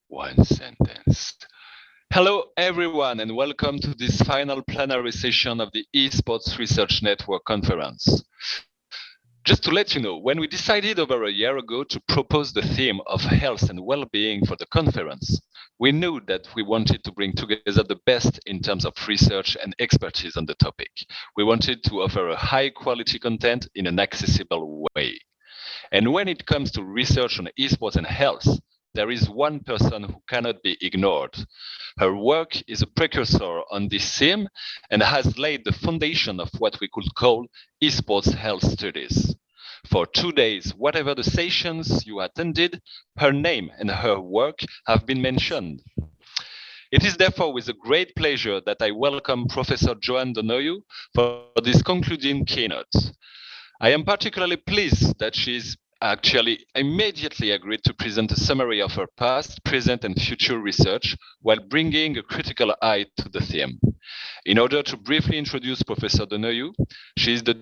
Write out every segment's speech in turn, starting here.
One sentence. Hello, everyone, and welcome to this final plenary session of the Esports Research Network Conference. Just to let you know, when we decided over a year ago to propose the theme of health and well-being for the conference, we knew that we wanted to bring together the best in terms of research and expertise on the topic. We wanted to offer a high-quality content in an accessible way. And when it comes to research on esports and health, there is one person who cannot be ignored. Her work is a precursor on this theme and has laid the foundation of what we could call esports health studies. For 2 days, whatever the sessions you attended, her name and her work have been mentioned. It is therefore with a great pleasure that I welcome Professor Joanne Donoghue for this concluding keynote. I am particularly pleased that she's actually immediately agreed to present a summary of her past, present, and future research while bringing a critical eye to the theme. In order to briefly introduce Professor Donoghue, she is the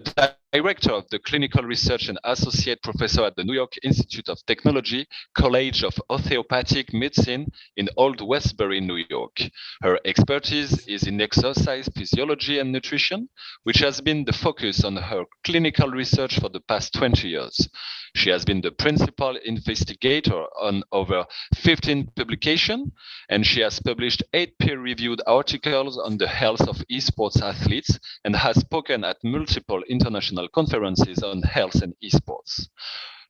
director of the Clinical Research and Associate Professor at the New York Institute of Technology, College of Osteopathic Medicine in Old Westbury, New York. Her expertise is in exercise physiology and nutrition, which has been the focus on her clinical research for the past 20 years. She has been the principal investigator on over 15 publications, and she has published 8 peer-reviewed articles on the health of esports athletes and has spoken at multiple international conferences on health and esports.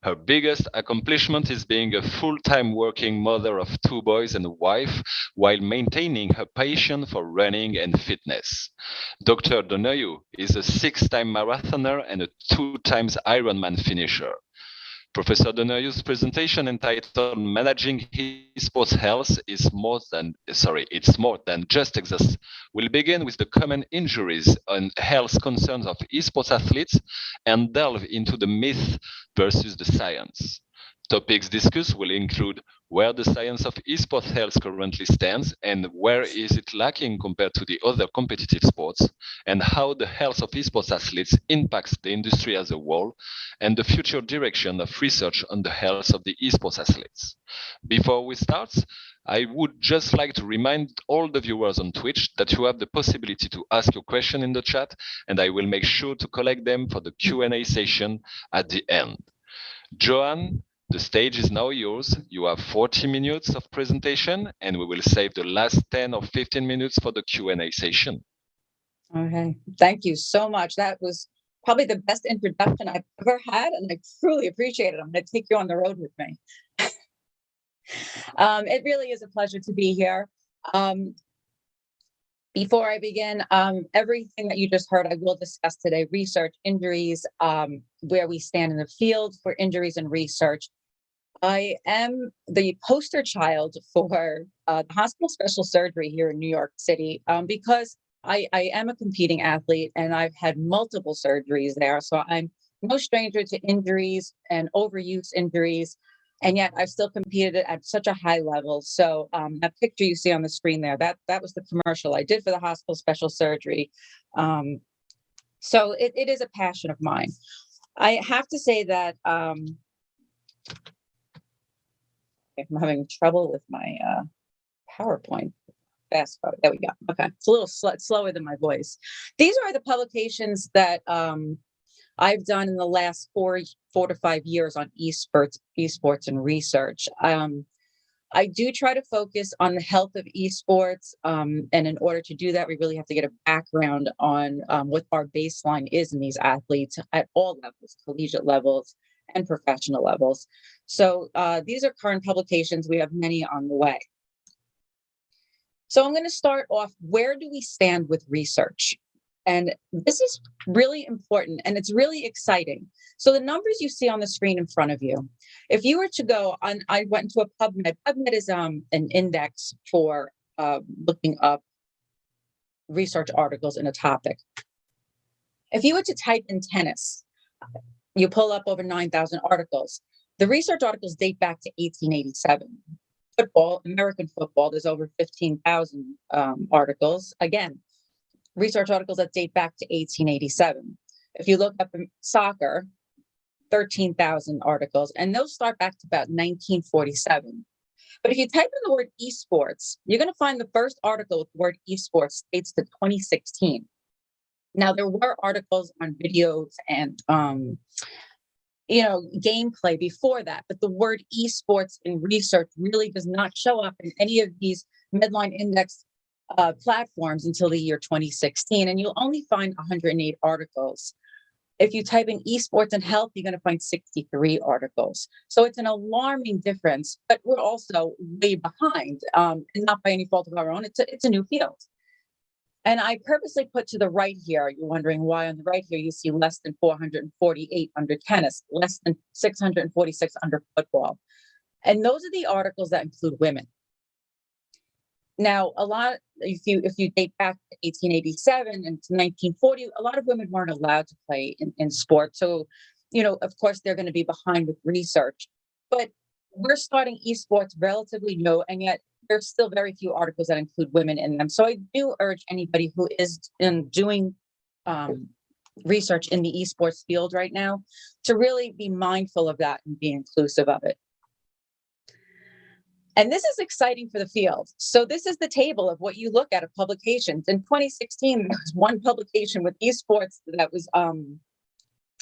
Her biggest accomplishment is being a full-time working mother of 2 boys and a wife while maintaining her passion for running and fitness. Dr. Donoghue is a 6-time marathoner and a 2 times Ironman finisher. Professor Donoghue's presentation entitled Managing Esports Health is more than just exercise. We'll begin with the common injuries and health concerns of esports athletes and delve into the myth versus the science. Topics discussed will include where the science of esports health currently stands and where is it lacking compared to the other competitive sports, and how the health of esports athletes impacts the industry as a whole, and the future direction of research on the health of the esports athletes. Before we start, I would just like to remind all the viewers on Twitch that you have the possibility to ask your question in the chat, and I will make sure to collect them for the Q&A session at the end. Joanne, the stage is now yours. You have 40 minutes of presentation, and we will save the last 10 or 15 minutes for the Q&A session. Okay, thank you so much. That was probably the best introduction I've ever had, and I truly appreciate it. I'm going to take you on the road with me. It really is a pleasure to be here. Before I begin, everything that you just heard, I will discuss today: research, injuries, where we stand in the field for injuries and research. I am the poster child for the hospital special surgery here in New York City because I am a competing athlete and I've had multiple surgeries there. So I'm no stranger to injuries and overuse injuries. And yet I've still competed at such a high level. So that picture you see on the screen there, that was the commercial I did for the hospital special surgery. So it is a passion of mine. I have to say that I'm having trouble with my PowerPoint. Fast forward. There we go. Okay. It's a little slower than my voice. These are the publications that I've done in the last 4 to 5 years on esports and research. I do try to focus on the health of esports. And in order to do that, we really have to get a background on what our baseline is in these athletes at all levels, collegiate levels and professional levels. So these are current publications. We have many on the way. So I'm going to start off, where do we stand with research? And this is really important and it's really exciting. So the numbers you see on the screen in front of you, if you were to go on, I went into a PubMed. PubMed is an index for looking up research articles in a topic. If you were to type in tennis, you pull up over 9,000 articles. The research articles date back to 1887. Football, American football, there's over 15,000 articles. Again, research articles that date back to 1887. If you look up in soccer, 13,000 articles, and those start back to about 1947. But if you type in the word esports, you're going to find the first article with the word esports dates to 2016. Now, there were articles on videos and gameplay before that, but the word esports in research really does not show up in any of these Medline Index platforms until the year 2016, and you'll only find 108 articles. If you type in esports and health, you're going to find 63 articles. So it's an alarming difference, but we're also way behind, and not by any fault of our own. It's a new field. And I purposely put to the right here, you're wondering why on the right here you see less than 448 under tennis, less than 646 under football. And those are the articles that include women. Now, if you date back to 1887 and to 1940, a lot of women weren't allowed to play in sports. So, of course, they're going to be behind with research. But we're starting esports relatively new, and yet there's still very few articles that include women in them. So I do urge anybody who is doing research in the esports field right now to really be mindful of that and be inclusive of it. And this is exciting for the field. So this is the table of what you look at of publications. In 2016, there was one publication with esports that was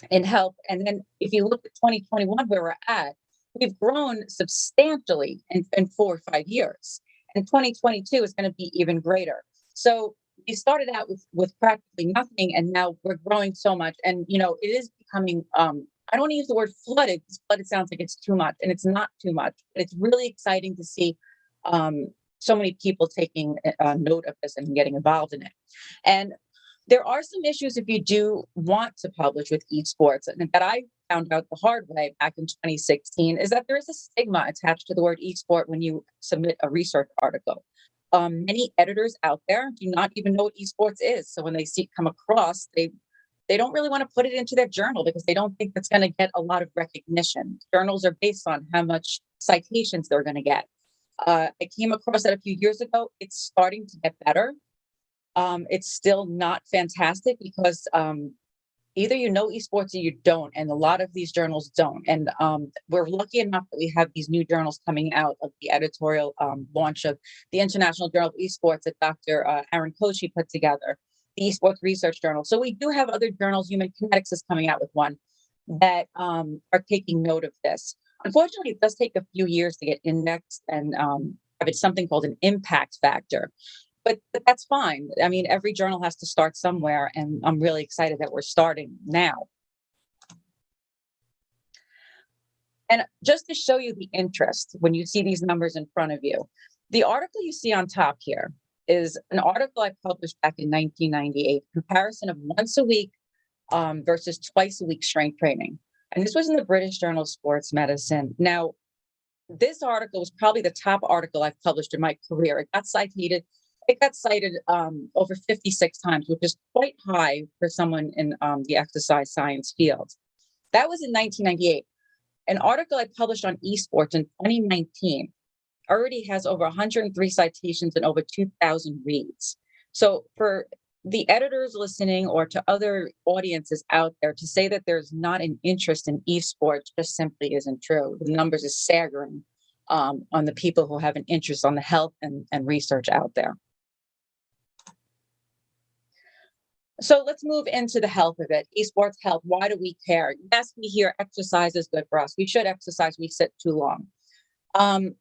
in health. And then if you look at 2021, where we're at, we've grown substantially in 4 or 5 years. And 2022 is going to be even greater. So we started out with practically nothing, and now we're growing so much. And, it is becoming, I don't want to use the word flooded, because flooded sounds like it's too much, and it's not too much. But it's really exciting to see so many people taking note of this and getting involved in it. And there are some issues if you do want to publish with esports, and that I found out the hard way back in 2016, is that there is a stigma attached to the word esport when you submit a research article. Many editors out there do not even know what esports is. So when they come across, they don't really want to put it into their journal because they don't think that's going to get a lot of recognition. Journals are based on how much citations they're going to get. I came across that a few years ago. It's starting to get better. It's still not fantastic because either you know esports or you don't, and a lot of these journals don't. And we're lucky enough that we have these new journals coming out of the editorial launch of the International Journal of Esports that Dr. Aaron Kochi put together, the Esports Research Journal. So we do have other journals. Human Kinetics is coming out with one that are taking note of this. Unfortunately, it does take a few years to get indexed and have it something called an impact factor. But that's fine. I mean, every journal has to start somewhere, and I'm really excited that we're starting now. And just to show you the interest, when you see these numbers in front of you, the article you see on top here is an article I published back in 1998, comparison of once a week versus twice a week strength training. And this was in the British Journal of Sports Medicine. Now, this article was probably the top article I've published in my career. It got cited over 56 times, which is quite high for someone in the exercise science field. That was in 1998. An article I published on esports in 2019 already has over 103 citations and over 2,000 reads. So for the editors listening or to other audiences out there to say that there's not an interest in esports just simply isn't true. The numbers are staggering on the people who have an interest on the health and research out there. So let's move into the health of it. Esports health, why do we care? Yes, we hear exercise is good for us. We should exercise, we sit too long.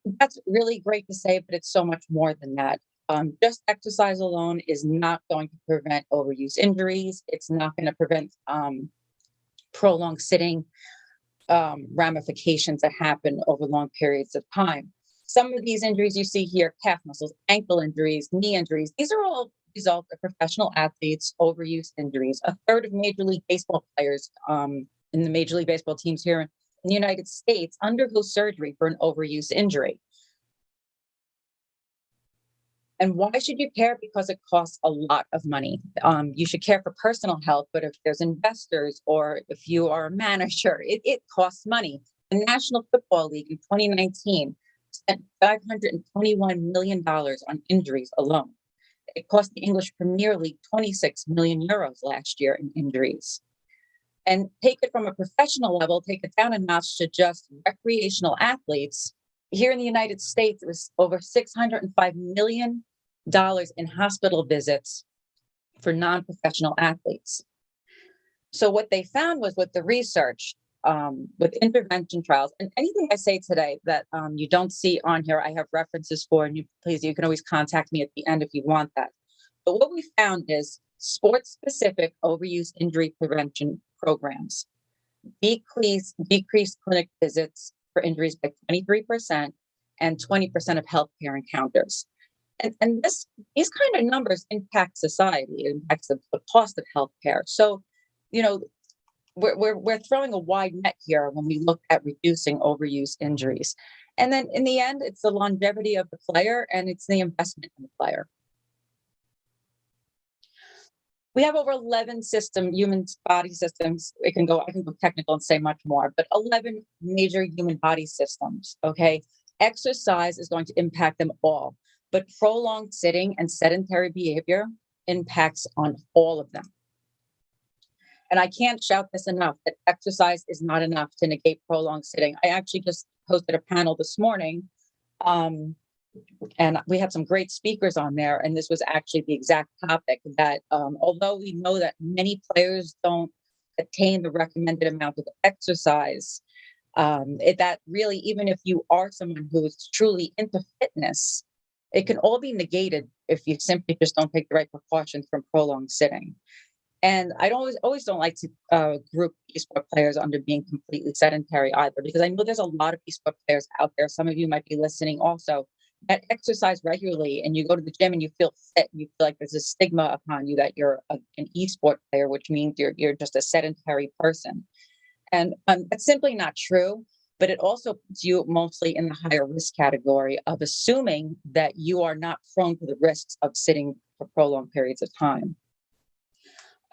That's really great to say, but it's so much more than that. Just exercise alone is not going to prevent overuse injuries. It's not going to prevent prolonged sitting ramifications that happen over long periods of time. Some of these injuries you see here, calf muscles, ankle injuries, knee injuries, these are all result of professional athletes' overuse injuries. A third of Major League Baseball players in the Major League Baseball teams here in the United States undergo surgery for an overuse injury. And why should you care? Because it costs a lot of money. You should care for personal health, but if there's investors or if you are a manager, it costs money. The National Football League in 2019 spent $521 million on injuries alone. It cost the English Premier League 26 million euros last year in injuries. And take it from a professional level, take it down a notch to just recreational athletes. Here in the United States, it was over $605 million in hospital visits for non-professional athletes. So what they found was with the research, with intervention trials, and anything I say today that you don't see on here, I have references for, and you can always contact me at the end if you want that. But what we found is sports-specific overuse injury prevention programs decreased clinic visits for injuries by 23% and 20% of healthcare encounters. And these kind of numbers impact society. It impacts the cost of healthcare. So, we're throwing a wide net here when we look at reducing overuse injuries. And then in the end, it's the longevity of the player and it's the investment in the player. We have over 11 human body systems. I can go technical and say much more, but 11 major human body systems, okay? Exercise is going to impact them all, but prolonged sitting and sedentary behavior impacts on all of them. And I can't shout this enough, that exercise is not enough to negate prolonged sitting. I actually just hosted a panel this morning, and we had some great speakers on there. And this was actually the exact topic that although we know that many players don't attain the recommended amount of exercise, that really, even if you are someone who is truly into fitness, it can all be negated if you simply just don't take the right precautions from prolonged sitting. And I always don't like to group esports players under being completely sedentary either, because I know there's a lot of esports players out there. Some of you might be listening also that exercise regularly, and you go to the gym and you feel fit. And you feel like there's a stigma upon you that you're an esports player, which means you're just a sedentary person. And that's simply not true. But it also puts you mostly in the higher risk category of assuming that you are not prone to the risks of sitting for prolonged periods of time.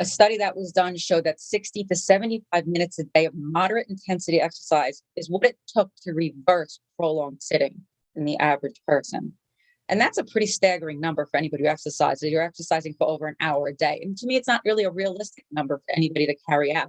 A study that was done showed that 60 to 75 minutes a day of moderate intensity exercise is what it took to reverse prolonged sitting in the average person. And that's a pretty staggering number for anybody who exercises. You're exercising for over an hour a day. And to me, it's not really a realistic number for anybody to carry out.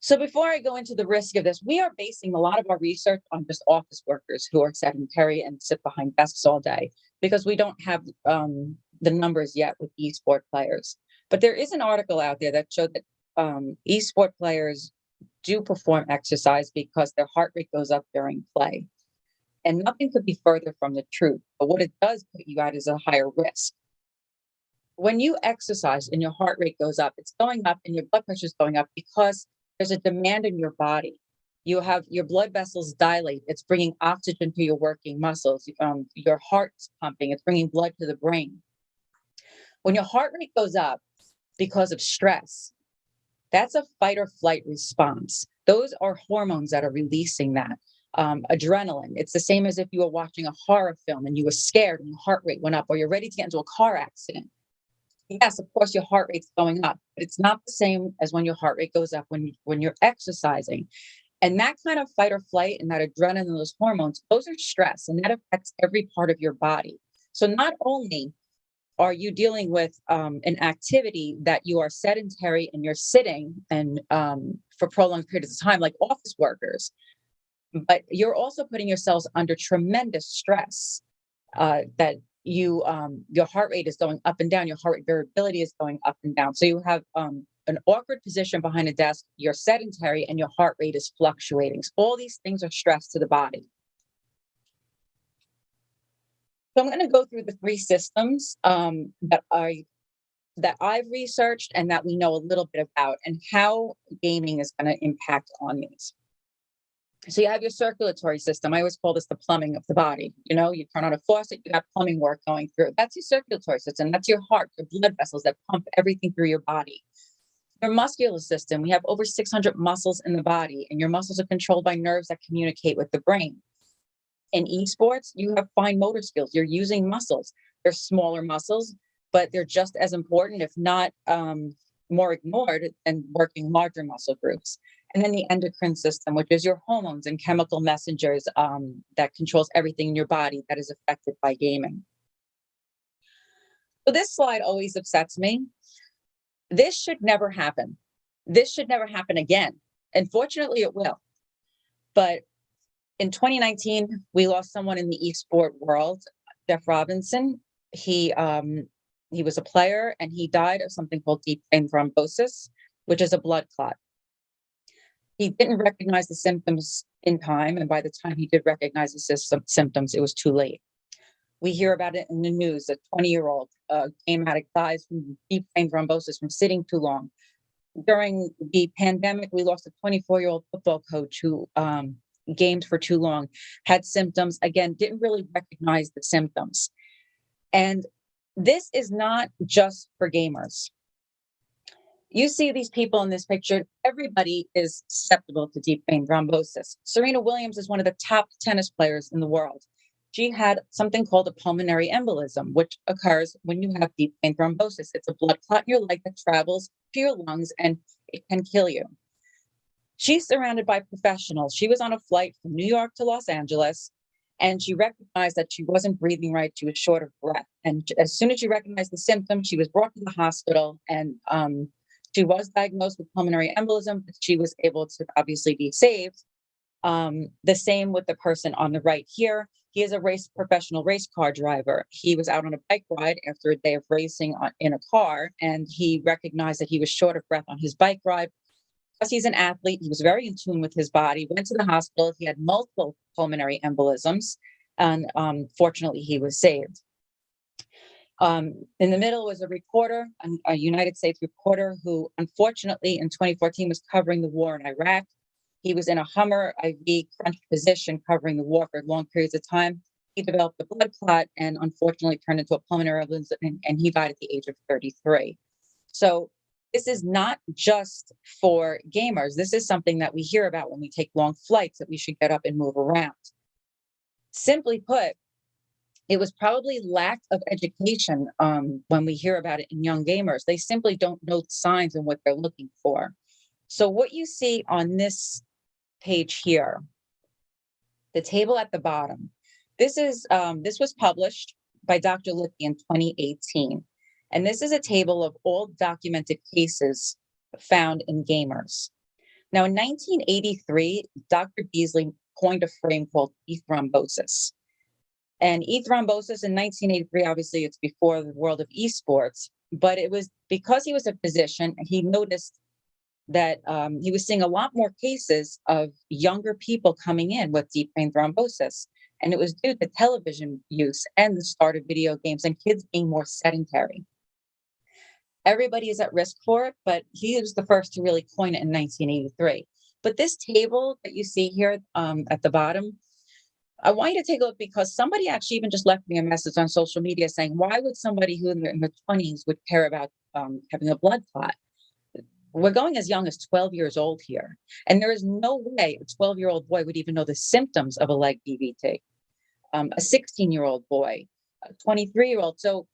So before I go into the risk of this, we are basing a lot of our research on just office workers who are sedentary and sit behind desks all day, because we don't have the numbers yet with esports players. But there is an article out there that showed that esports players do perform exercise because their heart rate goes up during play. And nothing could be further from the truth. But what it does put you at is a higher risk. When you exercise and your heart rate goes up, it's going up and your blood pressure is going up because there's a demand in your body. You have your blood vessels dilate. It's bringing oxygen to your working muscles. Your heart's pumping. It's bringing blood to the brain. When your heart rate goes up because of stress, that's a fight or flight response. Those are hormones that are releasing that. Adrenaline. It's the same as if you were watching a horror film and you were scared and your heart rate went up, or you're ready to get into a car accident. Yes, of course, your heart rate's going up, but it's not the same as when your heart rate goes up when you're exercising. And that kind of fight or flight and that adrenaline and those hormones, those are stress, and that affects every part of your body. So not only are you dealing with an activity that you are sedentary and you're sitting and for prolonged periods of time, like office workers, but you're also putting yourselves under tremendous stress that your heart rate is going up and down. Your heart rate variability is going up and down. So you have an awkward position behind a desk, you're sedentary, and your heart rate is fluctuating. So all these things are stress to the body. So I'm going to go through the three systems that I've researched and that we know a little bit about, and how gaming is going to impact on these. So you have your circulatory system. I always call this the plumbing of the body. You turn on a faucet, you have plumbing work going through. That's your circulatory system. That's your heart, your blood vessels that pump everything through your body. Your muscular system, we have over 600 muscles in the body, and your muscles are controlled by nerves that communicate with the brain. In esports, you have fine motor skills. You're using muscles. They're smaller muscles, but they're just as important, if not more ignored, than working larger muscle groups. And then the endocrine system, which is your hormones and chemical messengers that controls everything in your body that is affected by gaming. So this slide always upsets me. This should never happen. This should never happen again. Unfortunately, it will. But In 2019, we lost someone in the esport world, Jeff Robinson. He was a player, and he died of something called deep vein thrombosis, which is a blood clot. He didn't recognize the symptoms in time, and by the time he did recognize the symptoms, it was too late. We hear about it in the news. A 20-year-old game addict dies from deep vein thrombosis from sitting too long. During the pandemic, we lost a 24-year-old football coach who gamed for too long, had symptoms, again, didn't really recognize the symptoms. And this is not just for gamers. You see these people in this picture, everybody is susceptible to deep vein thrombosis. Serena Williams is one of the top tennis players in the world. She had something called a pulmonary embolism, which occurs when you have deep vein thrombosis. It's a blood clot in your leg that travels to your lungs, and it can kill you. She's surrounded by professionals. She was on a flight from New York to Los Angeles, and she recognized that she wasn't breathing right. She was short of breath. And as soon as she recognized the symptoms, she was brought to the hospital, and she was diagnosed with pulmonary embolism, but she was able to obviously be saved. The same with the person on the right here. He is a professional race car driver. He was out on a bike ride after a day of racing in a car, and he recognized that he was short of breath on his bike ride. Because he's an athlete, he was very in tune with his body, went to the hospital. He had multiple pulmonary embolisms, and fortunately, he was saved. In the middle was a reporter, a United States reporter who, unfortunately, in 2014 was covering the war in Iraq. He was in a Hummer IV crunched position covering the war for long periods of time. He developed a blood clot and unfortunately turned into a pulmonary embolism, and he died at the age of 33. So this is not just for gamers. This is something that we hear about when we take long flights, that we should get up and move around. Simply put, it was probably lack of education when we hear about it in young gamers. They simply don't know the signs and what they're looking for. So what you see on this page here, the table at the bottom, this was published by Dr. Lippy in 2018. And this is a table of all documented cases found in gamers. Now, in 1983, Dr. Beasley coined a frame called e-thrombosis. And e-thrombosis in 1983, obviously it's before the world of esports, but it was because he was a physician, he noticed that he was seeing a lot more cases of younger people coming in with deep vein thrombosis. And it was due to television use and the start of video games and kids being more sedentary. Everybody is at risk for it, but he was the first to really coin it in 1983. But this table that you see here at the bottom, I want you to take a look, because somebody actually even just left me a message on social media saying, why would somebody who in their 20s would care about having a blood clot? We're going as young as 12 years old here. And there is no way a 12-year-old boy would even know the symptoms of a leg DVT. A 16-year-old boy, a 23-year-old. So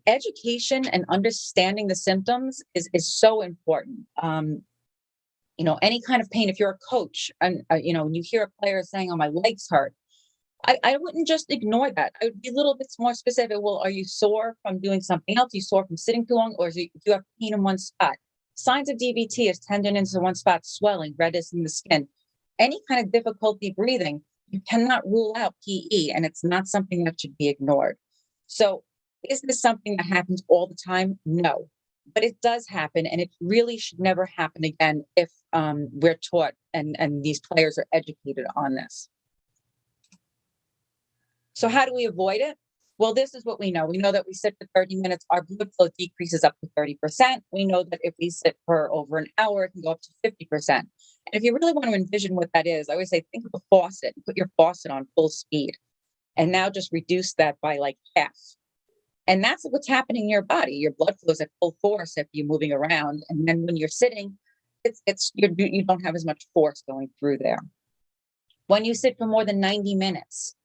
education and understanding the symptoms is so important. Any kind of pain, if you're a coach and, you hear a player saying, oh, my legs hurt, I wouldn't just ignore that. I would be a little bit more specific. Well, are you sore from doing something else? Are you sore from sitting too long? Or do you have pain in one spot? Signs of DVT is tendonitis in one spot, swelling, redness in the skin. Any kind of difficulty breathing, you cannot rule out PE, and it's not something that should be ignored. So is this something that happens all the time? No, but it does happen, and it really should never happen again if we're taught and these players are educated on this. So how do we avoid it? Well, this is what we know. We know that we sit for 30 minutes, our blood flow decreases up to 30%. We know that if we sit for over an hour, it can go up to 50%. And if you really want to envision what that is, I always say, think of a faucet, put your faucet on full speed, and now just reduce that by like half. And that's what's happening in your body. Your blood flow is at full force if you're moving around. And then when you're sitting, you don't have as much force going through there. When you sit for more than 90 minutes,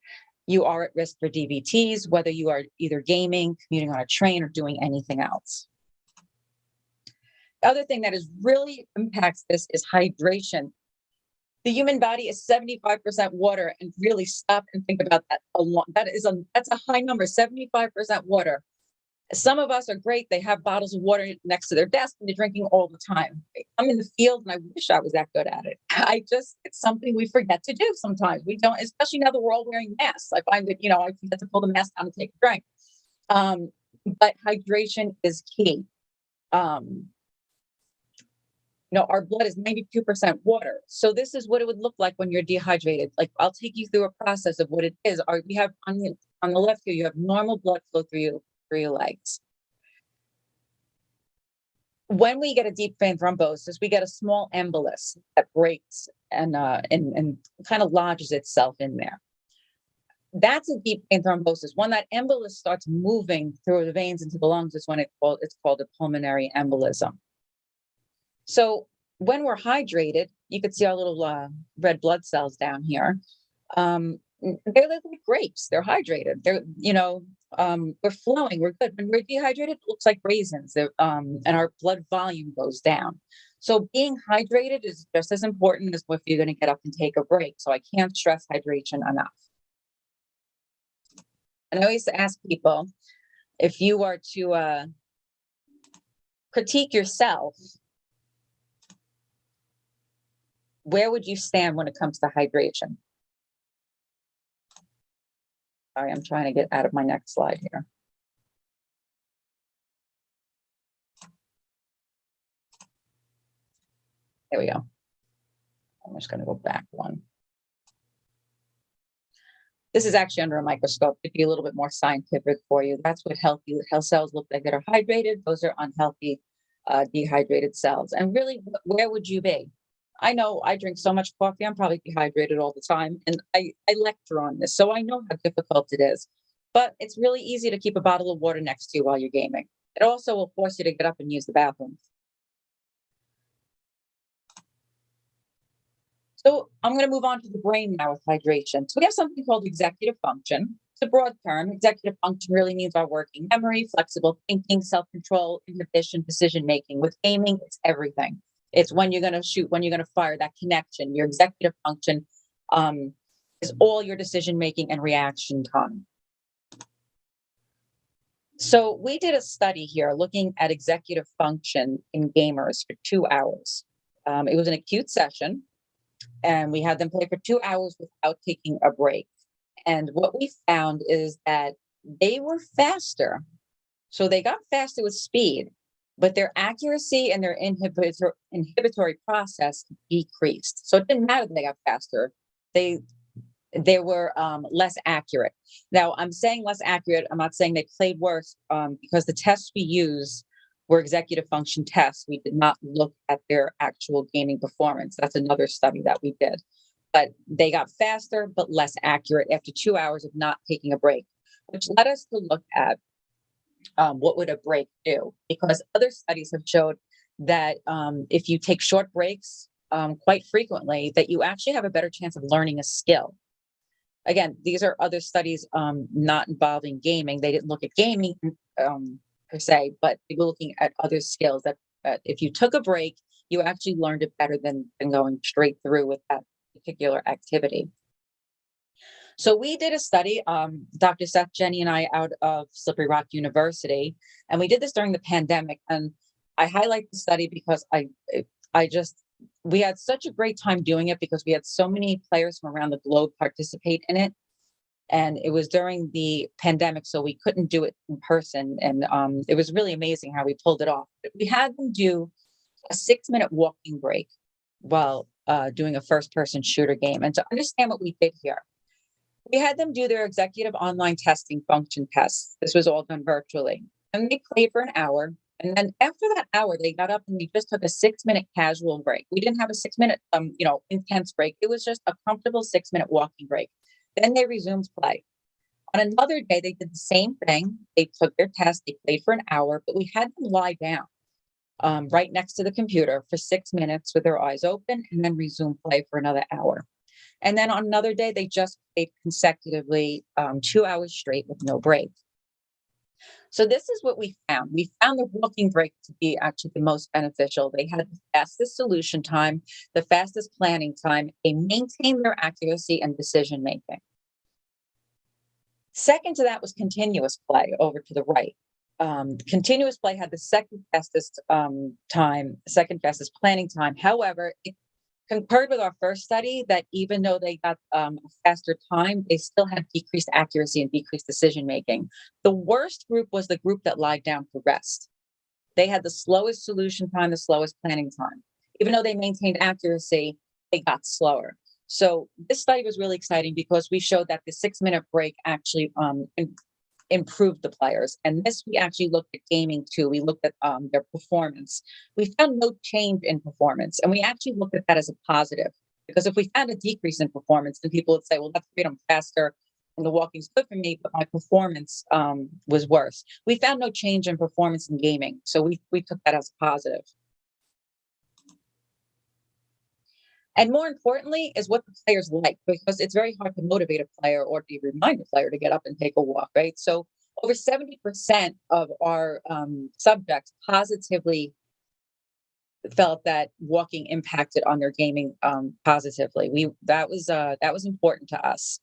you are at risk for DVTs, whether you are either gaming, commuting on a train, or doing anything else. The other thing that really impacts this is hydration. The human body is 75% water, and really stop and think about that. That's a high number, 75% water. Some of us are great. They have bottles of water next to their desk and they're drinking all the time. I'm in the field and I wish I was that good at it. It's something we forget to do sometimes. We don't, especially now that we're all wearing masks. I find that, I forget to pull the mask down and take a drink. But hydration is key. Our blood is 92% water. So this is what it would look like when you're dehydrated. Like, I'll take you through a process of what it is. We have on the left here, you have normal blood flow through your legs. When we get a deep vein thrombosis, we get a small embolus that breaks and kind of lodges itself in there. That's a deep vein thrombosis. When that embolus starts moving through the veins into the lungs, is when it's called a pulmonary embolism. So when we're hydrated, you can see our little red blood cells down here. They look like grapes. They're hydrated. We're flowing. We're good. When we're dehydrated, it looks like raisins. And our blood volume goes down. So being hydrated is just as important as if you're going to get up and take a break. So I can't stress hydration enough. And I always ask people, if you are to critique yourself, where would you stand when it comes to hydration? Sorry, I'm trying to get out of my next slide here. There we go. I'm just going to go back one. This is actually under a microscope to be a little bit more scientific for you. That's what healthy cells look like that are hydrated. Those are unhealthy, dehydrated cells. And really, where would you be? I know I drink so much coffee, I'm probably dehydrated all the time. And I lecture on this, so I know how difficult it is. But it's really easy to keep a bottle of water next to you while you're gaming. It also will force you to get up and use the bathroom. So I'm going to move on to the brain now with hydration. So we have something called executive function. It's a broad term. Executive function really means our working memory, flexible thinking, self-control, inhibition, decision-making. With gaming, it's everything. It's when you're going to shoot, when you're going to fire, that connection. Your executive function is all your decision-making and reaction time. So we did a study here looking at executive function in gamers for 2 hours. It was an acute session, and we had them play for 2 hours without taking a break. And what we found is that they were faster. So they got faster with speed, but their accuracy and their inhibitory process decreased. So it didn't matter that they got faster. They were less accurate. Now, I'm saying less accurate. I'm not saying they played worse, because the tests we use were executive function tests. We did not look at their actual gaming performance. That's another study that we did. But they got faster, but less accurate after 2 hours of not taking a break, which led us to look at what would a break do? Because other studies have showed that if you take short breaks quite frequently, that you actually have a better chance of learning a skill. Again, these are other studies not involving gaming. They didn't look at gaming per se, but they were looking at other skills that if you took a break, you actually learned it better than going straight through with that particular activity. So we did a study, Dr. Seth, Jenny, and I, out of Slippery Rock University, and we did this during the pandemic. And I highlight the study because we had such a great time doing it because we had so many players from around the globe participate in it. And it was during the pandemic, so we couldn't do it in person. And it was really amazing how we pulled it off. But we had them do a 6-minute walking break while doing a first-person shooter game. And to understand what we did here, we had them do their executive online testing function tests. This was all done virtually. And they played for an hour. And then after that hour, they got up and they just took a 6-minute casual break. We didn't have a 6-minute, intense break. It was just a comfortable 6-minute walking break. Then they resumed play. On another day, they did the same thing. They took their test, they played for an hour, but we had them lie down right next to the computer for 6 minutes with their eyes open and then resume play for another hour. And then on another day, they just played consecutively 2 hours straight with no break. So this is what we found. We found the walking break to be actually the most beneficial. They had the fastest solution time, the fastest planning time. They maintained their accuracy and decision making. Second to that was continuous play over to the right. Continuous play had the second fastest planning time. However, it concurred with our first study that even though they got a faster time, they still had decreased accuracy and decreased decision making. The worst group was the group that lied down for rest. They had the slowest solution time, the slowest planning time. Even though they maintained accuracy, they got slower. So this study was really exciting because we showed that the 6-minute break actually improved the players. And this, we actually looked at gaming too. We looked at their performance. We found no change in performance. And we actually looked at that as a positive, because if we found a decrease in performance, then people would say, well, that's great, I'm faster and the walking's good for me, but my performance was worse. We found no change in performance in gaming. So we took that as a positive. And more importantly is what the players like, because it's very hard to motivate a player or to remind a player to get up and take a walk, right? So over 70% of our subjects positively felt that walking impacted on their gaming positively. That was important to us.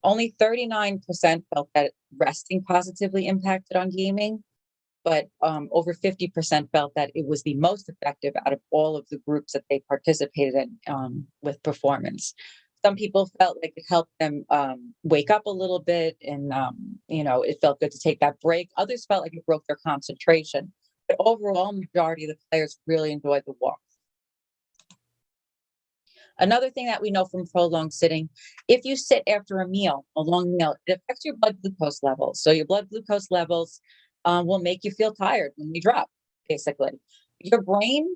Only 39% felt that resting positively impacted on gaming, but over 50% felt that it was the most effective out of all of the groups that they participated in with performance. Some people felt like it helped them wake up a little bit, and it felt good to take that break. Others felt like it broke their concentration. But overall, majority of the players really enjoyed the walk. Another thing that we know from prolonged sitting, if you sit after a meal, a long meal, it affects your blood glucose levels. So your blood glucose levels will make you feel tired when you drop, basically. Your brain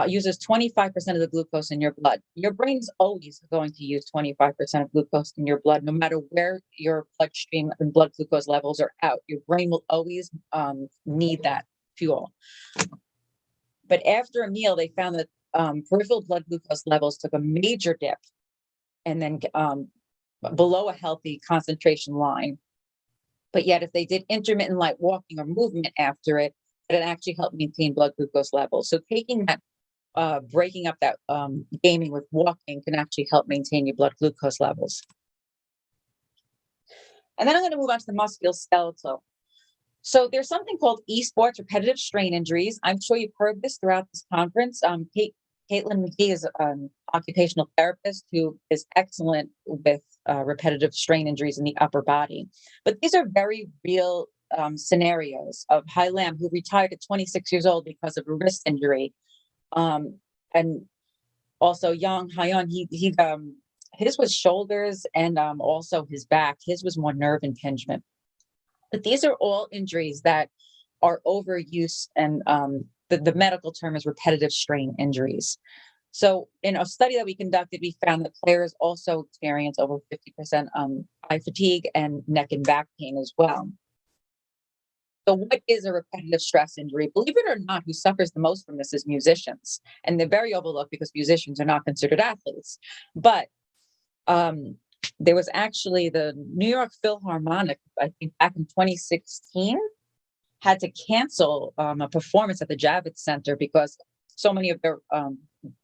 uses 25% of the glucose in your blood. Your brain is always going to use 25% of glucose in your blood, no matter where your bloodstream and blood glucose levels are out. Your brain will always need that fuel. But after a meal, they found that peripheral blood glucose levels took a major dip, and then below a healthy concentration line. But yet, if they did intermittent light walking or movement after it, it actually helped maintain blood glucose levels. So taking that, breaking up that gaming with walking can actually help maintain your blood glucose levels. And then I'm going to move on to the musculoskeletal. So there's something called esports repetitive strain injuries. I'm sure you've heard this throughout this conference. Caitlin McGee is an occupational therapist who is excellent with repetitive strain injuries in the upper body. But these are very real scenarios of Hai Lam, who retired at 26 years old because of a wrist injury. And also Yang Hyeon, his was shoulders and also his back. His was more nerve impingement. But these are all injuries that are overuse, and the medical term is repetitive strain injuries. So in a study that we conducted, we found that players also experience over 50% eye fatigue and neck and back pain as well. So what is a repetitive stress injury? Believe it or not, who suffers the most from this is musicians. And they're very overlooked because musicians are not considered athletes. But there was actually the New York Philharmonic, I think back in 2016, had to cancel a performance at the Javits Center because so many of their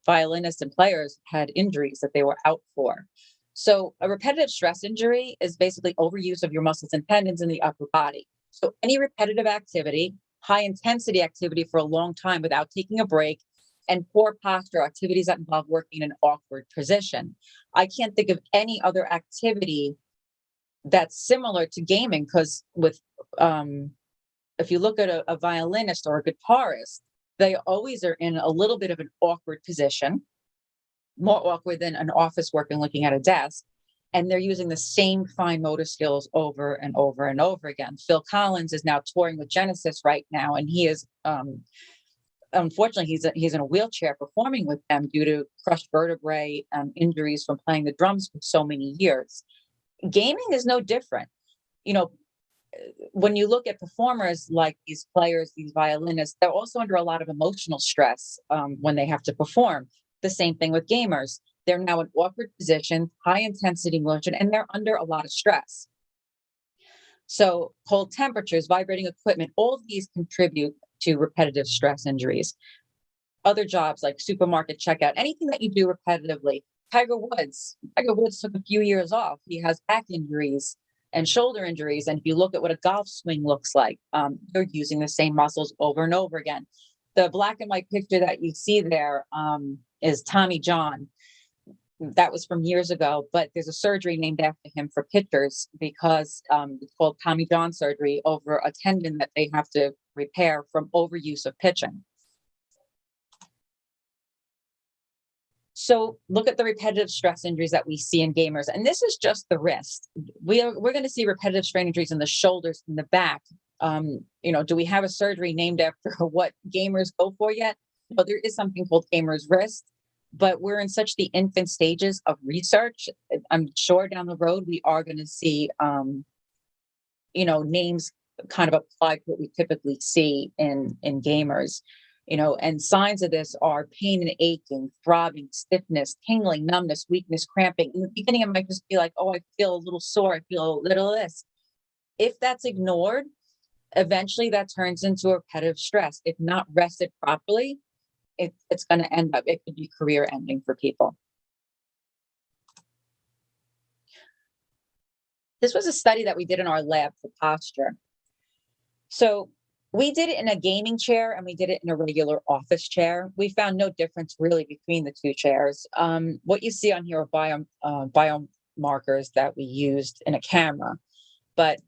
violinists and players had injuries that they were out for. So a repetitive stress injury is basically overuse of your muscles and tendons in the upper body. So any repetitive activity, high intensity activity for a long time without taking a break, and poor posture, activities that involve working in an awkward position. I can't think of any other activity that's similar to gaming, because with if you look at a violinist or a guitarist, they always are in a little bit of an awkward position, more awkward than an office worker looking at a desk. And they're using the same fine motor skills over and over and over again. Phil Collins is now touring with Genesis right now, and he is, unfortunately, he's in a wheelchair performing with them due to crushed vertebrae injuries from playing the drums for so many years. Gaming is no different. When you look at performers like these players, these violinists, they're also under a lot of emotional stress when they have to perform. The same thing with gamers. They're now in awkward position, high intensity motion, and they're under a lot of stress. So cold temperatures, vibrating equipment, all of these contribute to repetitive stress injuries. Other jobs like supermarket checkout, anything that you do repetitively. Tiger Woods took a few years off. He has back injuries and shoulder injuries. And if you look at what a golf swing looks like, they're using the same muscles over and over again. The black and white picture that you see there is Tommy John. That was from years ago, but there's a surgery named after him for pitchers because it's called Tommy John surgery over a tendon that they have to repair from overuse of pitching. So look at the repetitive stress injuries that we see in gamers. And this is just the wrist. We're going to see repetitive strain injuries in the shoulders and the back. Do we have a surgery named after what gamers go for yet? Well, there is something called gamer's wrist, but we're in such the infant stages of research. I'm sure down the road, we are going to see, names kind of applied to what we typically see in gamers. And signs of this are pain and aching, throbbing, stiffness, tingling, numbness, weakness, cramping. In the beginning, it might just be like, oh, I feel a little sore. I feel a little this. If that's ignored, eventually that turns into repetitive stress. If not rested properly, it's going to end up, it could be career ending for people. This was a study that we did in our lab for posture. So we did it in a gaming chair and we did it in a regular office chair. We found no difference really between the two chairs. What you see on here are biomarkers that we used in a camera. But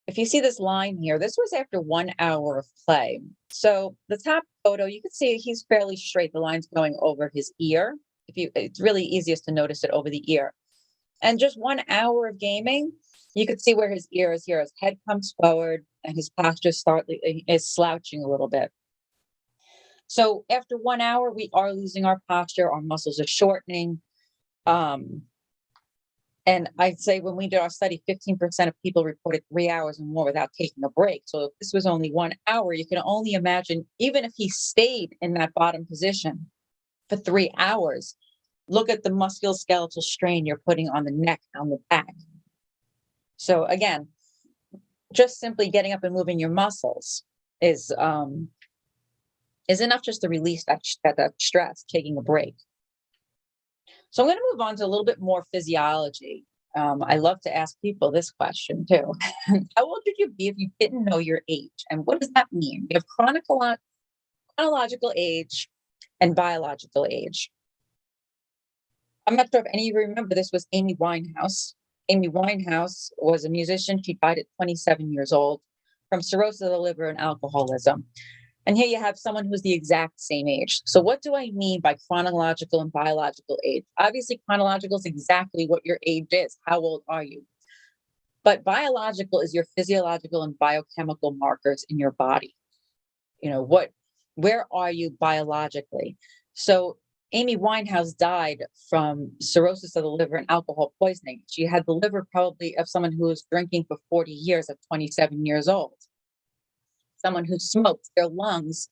if you see this line here, this was after 1 hour of play. So the top photo, you can see he's fairly straight. The line's going over his ear. It's really easiest to notice it over the ear. And just 1 hour of gaming, you could see where his ear is here. His head comes forward and his posture is slouching a little bit. So after 1 hour, we are losing our posture. Our muscles are shortening. And I'd say when we did our study, 15% of people reported 3 hours or more without taking a break. So if this was only 1 hour, you can only imagine, even if he stayed in that bottom position for 3 hours, look at the musculoskeletal strain you're putting on the neck, on the back. So again, just simply getting up and moving your muscles is enough just to release that stress, taking a break. So I'm going to move on to a little bit more physiology. I love to ask people this question too. How old would you be if you didn't know your age? And what does that mean? You have chronological age and biological age. I'm not sure if any of you remember, this was Amy Winehouse. Amy Winehouse was a musician. She died at 27 years old from cirrhosis of the liver and alcoholism. And here you have someone who's the exact same age. So what do I mean by chronological and biological age? Obviously, chronological is exactly what your age is. How old are you? But biological is your physiological and biochemical markers in your body. Where are you biologically? So Amy Winehouse died from cirrhosis of the liver and alcohol poisoning. She had the liver probably of someone who was drinking for 40 years at 27 years old. Someone who smokes, their lungs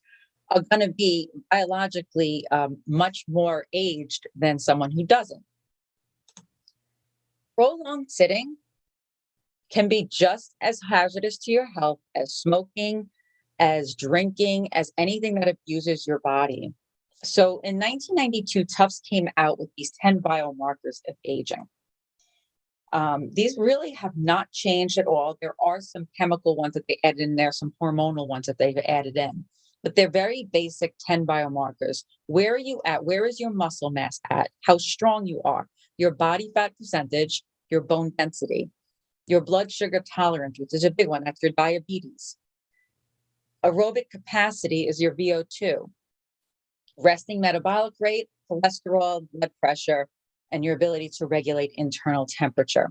are going to be biologically much more aged than someone who doesn't. Prolonged sitting can be just as hazardous to your health as smoking, as drinking, as anything that abuses your body. So in 1992, Tufts came out with these 10 biomarkers of aging. These really have not changed at all. There are some chemical ones that they added in there, some hormonal ones that they've added in, but they're very basic 10 biomarkers. Where are you at? Where is your muscle mass at? How strong you are, your body fat percentage, your bone density, your blood sugar tolerance, which is a big one. That's your diabetes. Aerobic capacity is your VO2. Resting metabolic rate, cholesterol, blood pressure, and your ability to regulate internal temperature.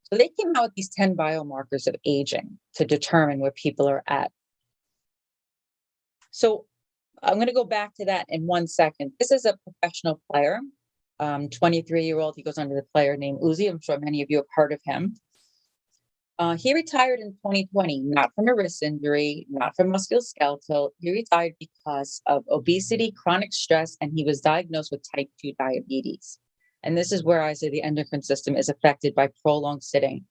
So they came out with these 10 biomarkers of aging to determine where people are at. So I'm going to go back to that in 1 second. This is a professional player, 23-year-old. He goes under the player name Uzi. I'm sure many of you have heard of him. He retired in 2020, not from a wrist injury, not from musculoskeletal. He retired because of obesity, chronic stress, and he was diagnosed with type 2 diabetes. And this is where I say the endocrine system is affected by prolonged sitting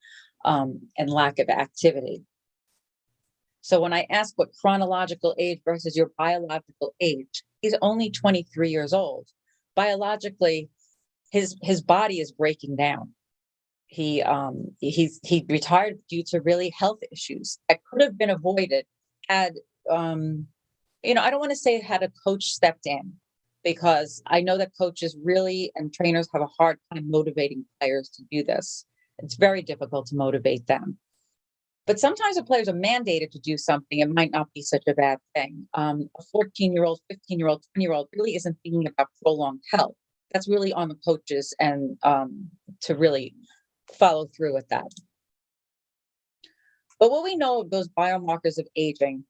and lack of activity. So when I ask what chronological age versus your biological age, he's only 23 years old. Biologically, his body is breaking down. he retired due to really health issues that could have been avoided had I don't want to say had a coach stepped in, because I know that coaches really and trainers have a hard time motivating players to do this. It's very difficult to motivate them. But sometimes if players are mandated to do something, it might not be such a bad thing. A 14-year-old, 15-year-old, 20-year-old really isn't thinking about prolonged health. That's really on the coaches and to really follow through with that. But what we know of those biomarkers of aging,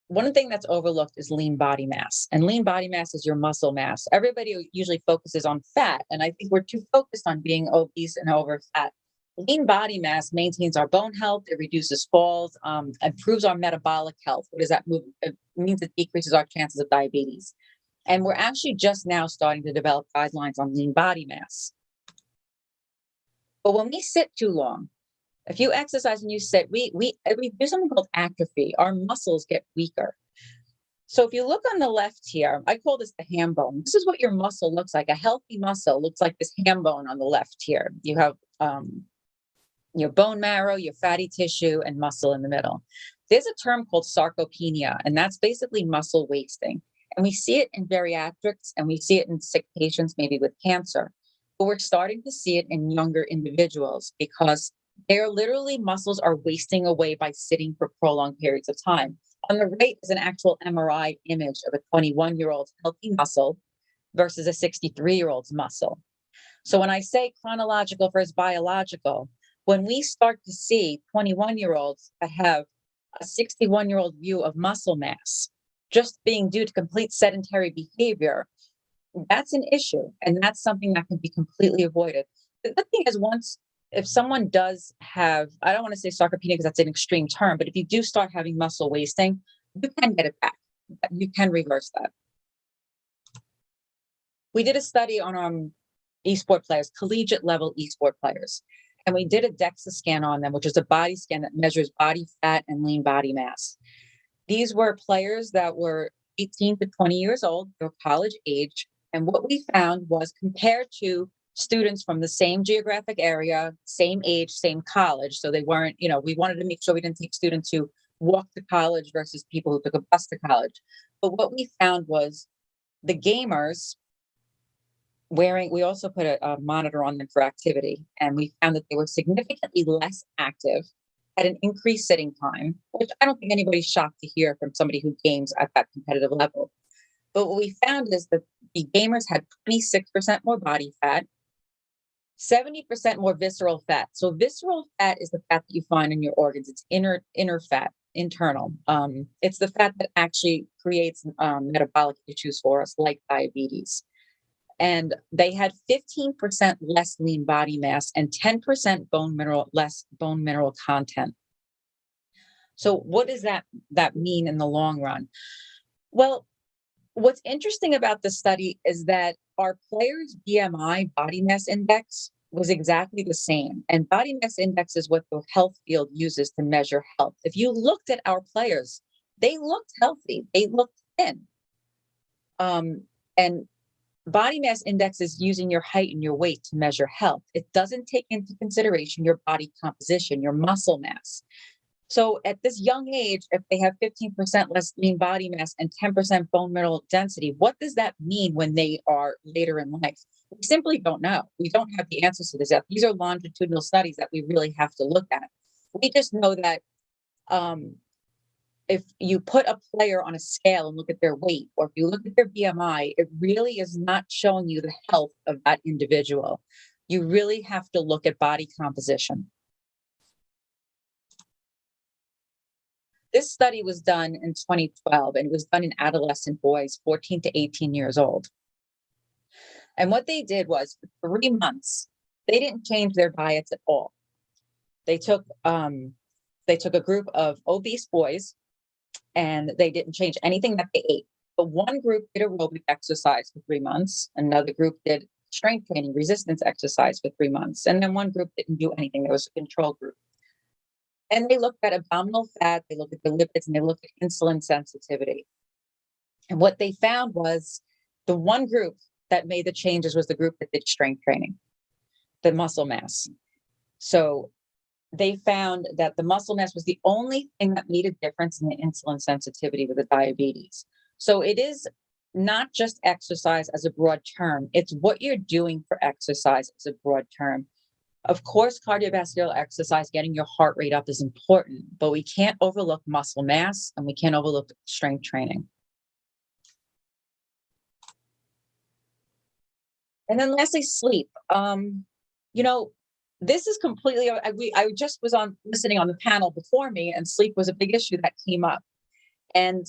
one thing that's overlooked is lean body mass. And lean body mass is your muscle mass. Everybody usually focuses on fat, and I think we're too focused on being obese and over fat. Lean body mass maintains our bone health, it reduces falls, improves our metabolic health. What does that mean? It means it decreases our chances of diabetes. And we're actually just now starting to develop guidelines on lean body mass. But when we sit too long, if you exercise and you sit, we do something called atrophy. Our muscles get weaker. So if you look on the left here, I call this the ham bone. This is what your muscle looks like. A healthy muscle looks like this ham bone on the left here. You have your bone marrow, your fatty tissue, and muscle in the middle. There's a term called sarcopenia, and that's basically muscle wasting. And we see it in bariatrics, and we see it in sick patients, maybe with cancer. But we're starting to see it in younger individuals because they're literally muscles are wasting away by sitting for prolonged periods of time. On the right is an actual MRI image of a 21-year-old healthy muscle versus a 63-year-old's muscle. So when I say chronological versus biological, when we start to see 21-year-olds that have a 61-year-old view of muscle mass just being due to complete sedentary behavior, that's an issue. And that's something that can be completely avoided. The good thing is if someone does have, I don't want to say sarcopenia because that's an extreme term, but if you do start having muscle wasting, you can get it back. You can reverse that. We did a study on esport players, collegiate level esport players, and we did a DEXA scan on them, which is a body scan that measures body fat and lean body mass. These were players that were 18 to 20 years old, they were college age, and what we found was compared to students from the same geographic area, same age, same college. So they weren't, we wanted to make sure we didn't take students who walked to college versus people who took a bus to college. But what we found was the gamers we also put a monitor on them for activity. And we found that they were significantly less active, had an increased sitting time, which I don't think anybody's shocked to hear from somebody who games at that competitive level. But what we found is that the gamers had 26% more body fat, 70% more visceral fat. So visceral fat is the fat that you find in your organs. It's inner fat, internal. It's the fat that actually creates metabolic issues for us, like diabetes. And they had 15% less lean body mass and 10% less bone mineral content. So what does that mean in the long run? Well, what's interesting about the study is that our players' BMI, body mass index, was exactly the same. And body mass index is what the health field uses to measure health. If you looked at our players, they looked healthy. They looked thin. And body mass index is using your height and your weight to measure health. It doesn't take into consideration your body composition, your muscle mass. So at this young age, if they have 15% less lean body mass and 10% bone mineral density, what does that mean when they are later in life? We simply don't know. We don't have the answers to this yet. These are longitudinal studies that we really have to look at. We just know that if you put a player on a scale and look at their weight, or if you look at their BMI, it really is not showing you the health of that individual. You really have to look at body composition. This study was done in 2012, and it was done in adolescent boys, 14 to 18 years old. And what they did was, for 3 months, they didn't change their diets at all. They took a group of obese boys, and they didn't change anything that they ate. But one group did aerobic exercise for 3 months. Another group did strength training, resistance exercise for 3 months. And then one group didn't do anything. There was a control group. And they looked at abdominal fat, they looked at the lipids, and they looked at insulin sensitivity. And what they found was the one group that made the changes was the group that did strength training, the muscle mass. So they found that the muscle mass was the only thing that made a difference in the insulin sensitivity with the diabetes. So it is not just exercise as a broad term, it's what you're doing for exercise as a broad term. Of course, cardiovascular exercise, getting your heart rate up is important, but we can't overlook muscle mass and we can't overlook strength training. And then lastly, sleep. This is completely, I just was listening on the panel before me, and sleep was a big issue that came up. And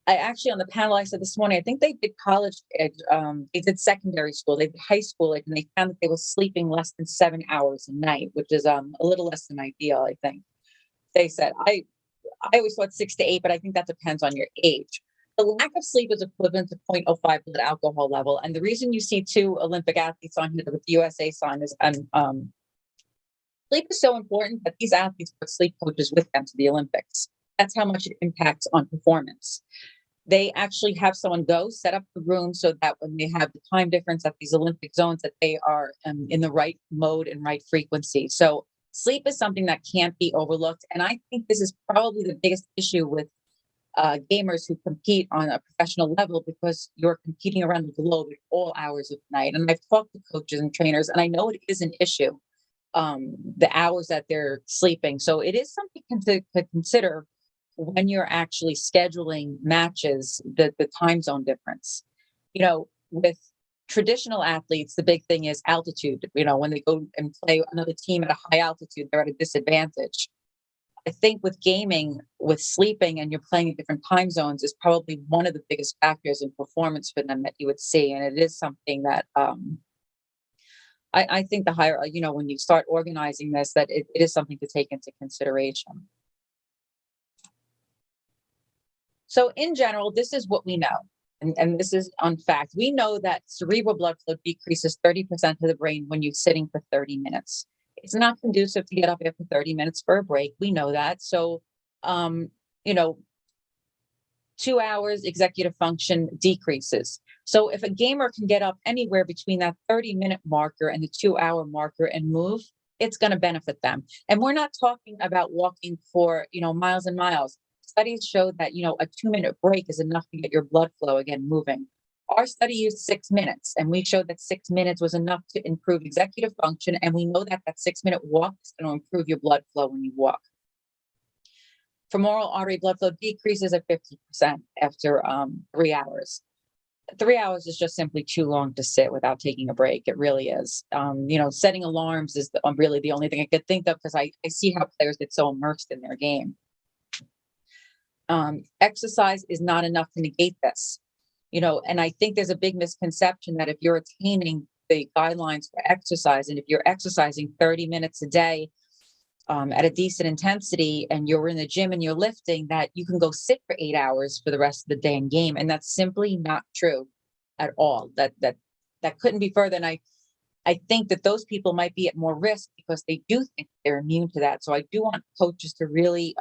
I actually, on the panel, I said this morning, I think they did college, they did secondary school, they did high school, and they found that they were sleeping less than 7 hours a night, which is a little less than ideal, I think. They said, I always thought 6 to 8, but I think that depends on your age. The lack of sleep is equivalent to 0.05 blood alcohol level. And the reason you see 2 Olympic athletes on here with the USA sign is, sleep is so important that these athletes put sleep coaches with them to the Olympics. That's how much it impacts on performance. They actually have someone go set up the room so that when they have the time difference at these Olympic zones, that they are in the right mode and right frequency. So sleep is something that can't be overlooked. And I think this is probably the biggest issue with gamers who compete on a professional level, because you're competing around the globe at all hours of the night. And I've talked to coaches and trainers, and I know it is an issue, the hours that they're sleeping. So it is something to consider when you're actually scheduling matches, the time zone difference. With traditional athletes, the big thing is altitude. When they go and play another team at a high altitude, they're at a disadvantage. I think with gaming, with sleeping, and you're playing in different time zones is probably one of the biggest factors in performance for them that you would see. And it is something that I think the higher, when you start organizing this, that it is something to take into consideration. So in general, this is what we know. And this is on fact. We know that cerebral blood flow decreases 30% of the brain when you're sitting for 30 minutes. It's not conducive to get up after 30 minutes for a break. We know that. So, 2 hours executive function decreases. So if a gamer can get up anywhere between that 30-minute marker and the 2-hour marker and move, it's going to benefit them. And we're not talking about walking for, miles and miles. Studies show that, a 2-minute break is enough to get your blood flow again moving. Our study used 6 minutes, and we showed that 6 minutes was enough to improve executive function. And we know that 6-minute walk is going to improve your blood flow when you walk. Femoral artery blood flow decreases at 50% after 3 hours. 3 hours is just simply too long to sit without taking a break. It really is. Setting alarms is really the only thing I could think of, because I see how players get so immersed in their game. Exercise is not enough to negate this. And I think there's a big misconception that if you're attaining the guidelines for exercise, and if you're exercising 30 minutes a day at a decent intensity, and you're in the gym and you're lifting, that you can go sit for 8 hours for the rest of the day in game. And that's simply not true at all. That couldn't be further. And I think that those people might be at more risk because they do think they're immune to that. So I do want coaches to really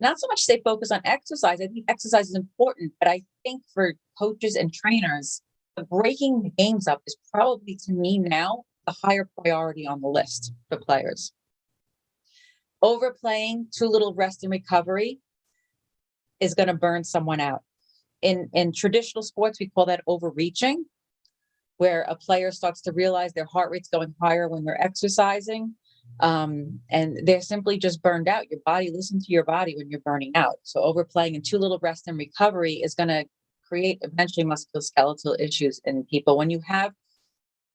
not so much stay focused on exercise. I think exercise is important, but I think for coaches and trainers, breaking the games up is probably, to me now, the higher priority on the list for players. Overplaying, too little rest and recovery is going to burn someone out. In traditional sports, we call that overreaching, where a player starts to realize their heart rate's going higher when they're exercising. And they're simply just burned out. Your body, listen to your body when you're burning out. So overplaying and too little rest and recovery is going to create eventually musculoskeletal issues in people. When you have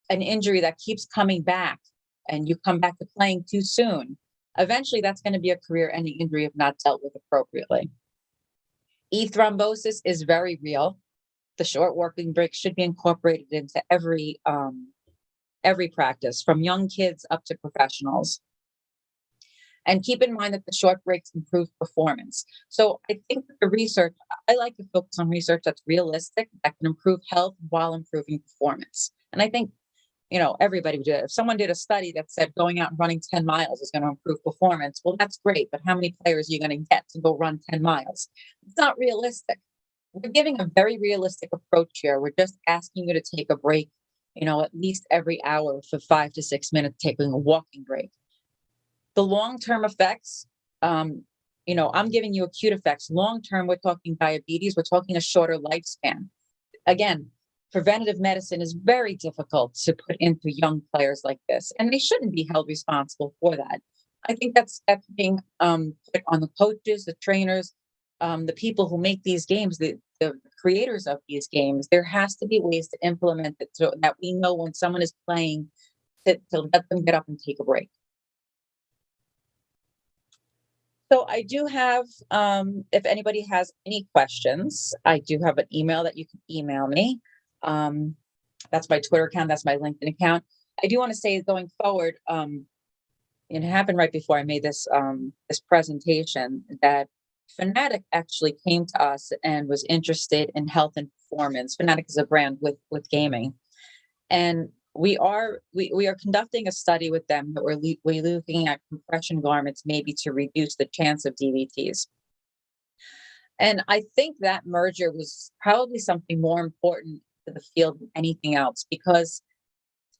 an injury that keeps coming back and you come back to playing too soon, eventually that's going to be a career-ending injury if not dealt with appropriately. Thrombosis is very real. The short working break should be incorporated into every practice, from young kids up to professionals. And keep in mind that the short breaks improve performance. So I think that the research, I like to focus on research that's realistic, that can improve health while improving performance. And I think, everybody would do it. If someone did a study that said going out and running 10 miles is going to improve performance, well, that's great. But how many players are you going to get to go run 10 miles? It's not realistic. We're giving a very realistic approach here. We're just asking you to take a break at least every hour for 5 to 6 minutes, taking a walking break. The long-term effects, I'm giving you acute effects. Long-term, we're talking diabetes, we're talking a shorter lifespan. Again, preventative medicine is very difficult to put into young players like this, and they shouldn't be held responsible for that. I think that's being put on the coaches, the trainers, the people who make these games, the creators of these games. There has to be ways to implement it so that we know when someone is playing to let them get up and take a break. So I do have, if anybody has any questions, I do have an email that you can email me. That's my Twitter account. That's my LinkedIn account. I do want to say going forward, it happened right before I made this presentation, that Fanatic actually came to us and was interested in health and performance. Fanatic is a brand with gaming, and we are conducting a study with them that we're looking at compression garments, maybe to reduce the chance of DVTs. And I think that merger was probably something more important to the field than anything else, because